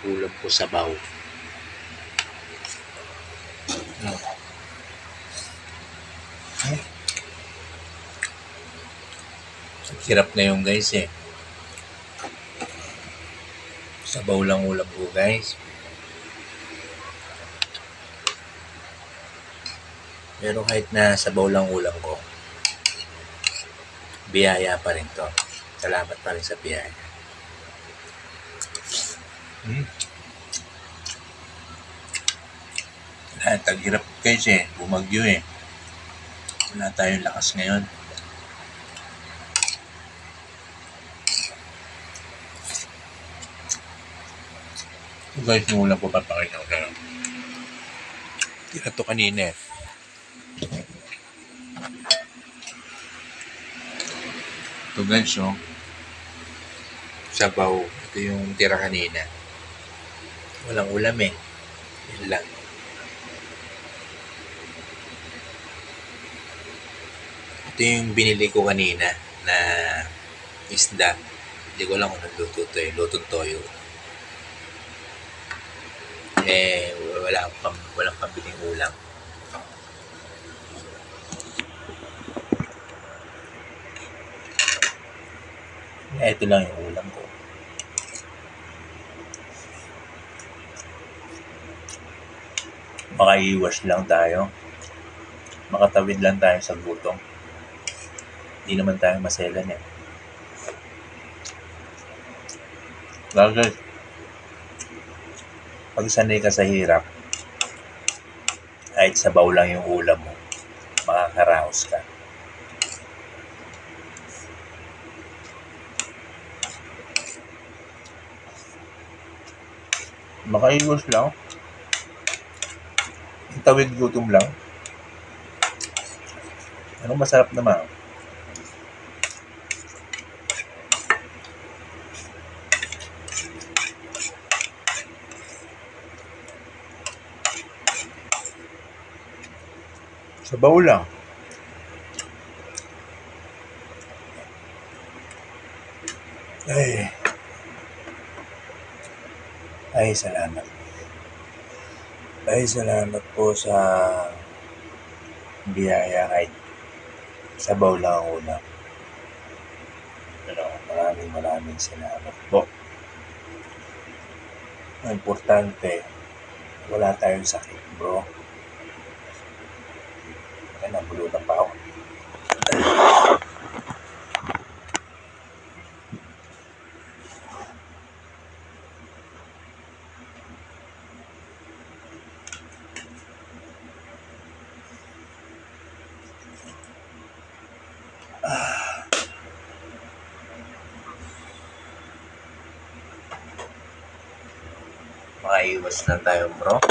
Ulam ko sabaw. Hirap na yung guys eh. Sabaw lang ulam ko guys. Pero kahit na sabaw lang ulam ko, biyaya pa rin to. Salamat pa rin sa biyaya. Taghirap guys eh. Bumagyo eh. Wala tayong lakas ngayon. So guys, yung ulam ko papakita ko sa'yo. Tira to kanina eh. Ito guys, oh. Sabaw. Ito yung tira kanina. Walang ulam eh. Yan lang. Ito yung binili ko kanina na isda. Hindi ko lang kung nagluto to eh. Lutong toyo. Eh, walang pambiling ulam. Ito lang yung ulam ko. Makaiwas lang tayo. Makatawid lang tayo sa gutom. Hindi naman tayo maselan eh. Guys, pag sanay ka sa hirap, kahit sabaw lang yung ulam mo, makakaraos ka. Makaiwas lang. Tawid gutom lang. Anong masarap naman? Sabaw lang. Ay, salamat. Ay, salamat po sa biyaya kahit sabaw lang ang ulam. Pero maraming salamat po. Ang importante, wala tayong sakit, bro. Kaya nabulutan pa ako. Makaiwas lang tayo, bro.